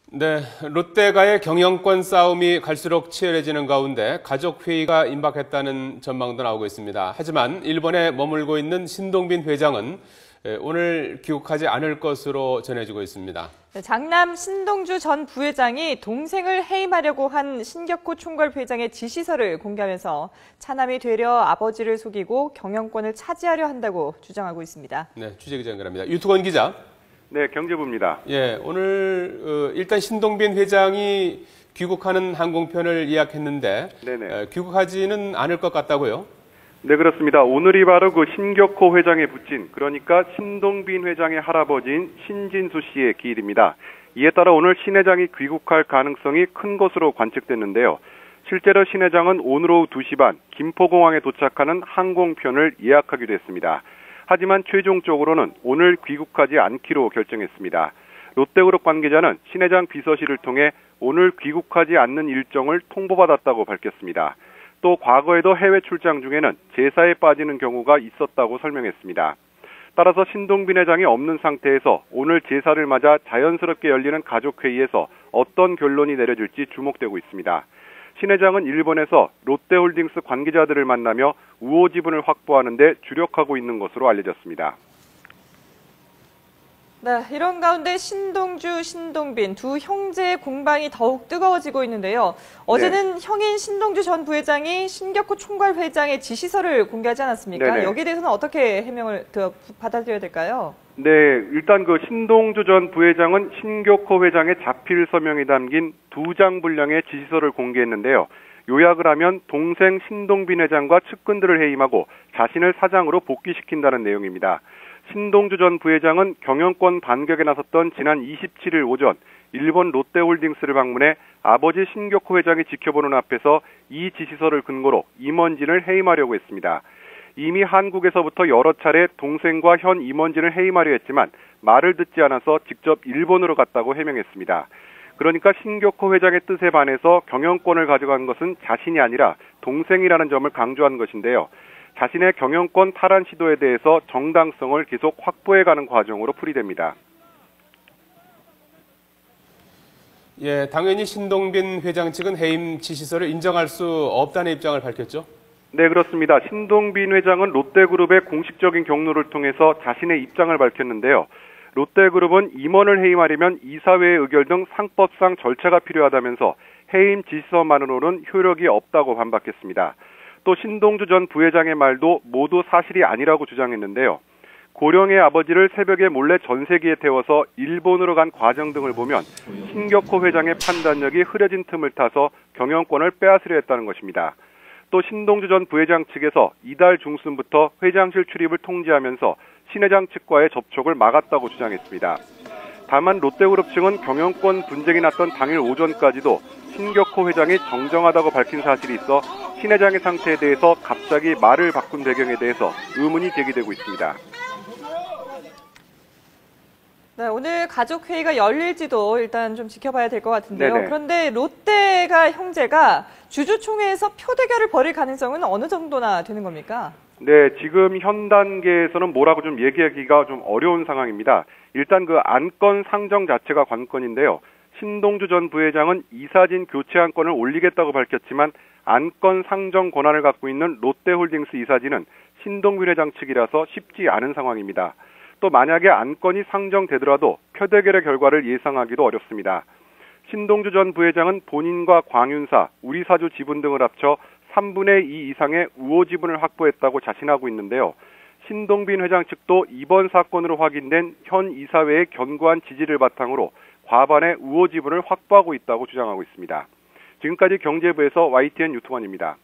네, 롯데가의 경영권 싸움이 갈수록 치열해지는 가운데 가족회의가 임박했다는 전망도 나오고 있습니다. 하지만 일본에 머물고 있는 신동빈 회장은 오늘 귀국하지 않을 것으로 전해지고 있습니다. 장남 신동주 전 부회장이 동생을 해임하려고 한 신격호 총괄 회장의 지시서를 공개하면서 차남이 되려 아버지를 속이고 경영권을 차지하려 한다고 주장하고 있습니다. 네, 취재기자 연결합니다. 유튜건 기자. 네, 경제부입니다. 예, 오늘 일단 신동빈 회장이 귀국하는 항공편을 예약했는데 귀국하지는 않을 것 같다고요? 네, 그렇습니다. 오늘이 바로 그 신격호 회장의 부친, 그러니까 신동빈 회장의 할아버지인 신진수 씨의 기일입니다. 이에 따라 오늘 신 회장이 귀국할 가능성이 큰 것으로 관측됐는데요. 실제로 신 회장은 오늘 오후 2시 반 김포공항에 도착하는 항공편을 예약하기도 했습니다. 하지만 최종적으로는 오늘 귀국하지 않기로 결정했습니다. 롯데그룹 관계자는 신 회장 비서실을 통해 오늘 귀국하지 않는 일정을 통보받았다고 밝혔습니다. 또 과거에도 해외 출장 중에는 제사에 빠지는 경우가 있었다고 설명했습니다. 따라서 신동빈 회장이 없는 상태에서 오늘 제사를 맞아 자연스럽게 열리는 가족회의에서 어떤 결론이 내려질지 주목되고 있습니다. 신 회장은 일본에서 롯데홀딩스 관계자들을 만나며 우호 지분을 확보하는 데 주력하고 있는 것으로 알려졌습니다. 네, 이런 가운데 신동주, 신동빈 두 형제의 공방이 더욱 뜨거워지고 있는데요. 어제는 형인 신동주 전 부회장이 신격호 총괄 회장의 지시서를 공개하지 않았습니까? 여기에 대해서는 어떻게 해명을 받아들여야 될까요? 네, 일단 그 신동주 전 부회장은 신격호 회장의 자필 서명이 담긴 2장 분량의 지시서를 공개했는데요. 요약을 하면 동생 신동빈 회장과 측근들을 해임하고 자신을 사장으로 복귀시킨다는 내용입니다. 신동주 전 부회장은 경영권 반격에 나섰던 지난 27일 오전 일본 롯데홀딩스를 방문해 아버지 신격호 회장이 지켜보는 앞에서 이 지시서를 근거로 임원진을 해임하려고 했습니다. 이미 한국에서부터 여러 차례 동생과 현 임원진을 해임하려 했지만 말을 듣지 않아서 직접 일본으로 갔다고 해명했습니다. 그러니까 신격호 회장의 뜻에 반해서 경영권을 가져간 것은 자신이 아니라 동생이라는 점을 강조한 것인데요. 자신의 경영권 탈환 시도에 대해서 정당성을 계속 확보해가는 과정으로 풀이됩니다. 예, 당연히 신동빈 회장 측은 해임 지시서를 인정할 수 없다는 입장을 밝혔죠? 네, 그렇습니다. 신동빈 회장은 롯데그룹의 공식적인 경로를 통해서 자신의 입장을 밝혔는데요. 롯데그룹은 임원을 해임하려면 이사회의 의결 등 상법상 절차가 필요하다면서 해임 지시서만으로는 효력이 없다고 반박했습니다. 또 신동주 전 부회장의 말도 모두 사실이 아니라고 주장했는데요. 고령의 아버지를 새벽에 몰래 전세기에 태워서 일본으로 간 과정 등을 보면 신격호 회장의 판단력이 흐려진 틈을 타서 경영권을 빼앗으려 했다는 것입니다. 또 신동주 전 부회장 측에서 이달 중순부터 회장실 출입을 통지하면서 신 회장 측과의 접촉을 막았다고 주장했습니다. 다만 롯데그룹 측은 경영권 분쟁이 났던 당일 오전까지도 신격호 회장이 정정하다고 밝힌 사실이 있어 신 회장의 상태에 대해서 갑자기 말을 바꾼 배경에 대해서 의문이 제기되고 있습니다. 네, 오늘 가족회의가 열릴지도 일단 좀 지켜봐야 될 것 같은데요. 그런데 롯데가 형제가 주주총회에서 표대결을 벌일 가능성은 어느 정도나 되는 겁니까? 네, 지금 현 단계에서는 뭐라고 좀 얘기하기가 좀 어려운 상황입니다. 일단 그 안건 상정 자체가 관건인데요. 신동주 전 부회장은 이사진 교체 안건을 올리겠다고 밝혔지만 안건 상정 권한을 갖고 있는 롯데홀딩스 이사진은 신동빈 회장 측이라서 쉽지 않은 상황입니다. 또 만약에 안건이 상정되더라도 표대결의 결과를 예상하기도 어렵습니다. 신동주 전 부회장은 본인과 광윤사, 우리사주 지분 등을 합쳐 3분의 2 이상의 우호 지분을 확보했다고 자신하고 있는데요. 신동빈 회장 측도 이번 사건으로 확인된 현 이사회의 견고한 지지를 바탕으로 과반의 우호 지분을 확보하고 있다고 주장하고 있습니다. 지금까지 경제부에서 YTN 유튜버입니다.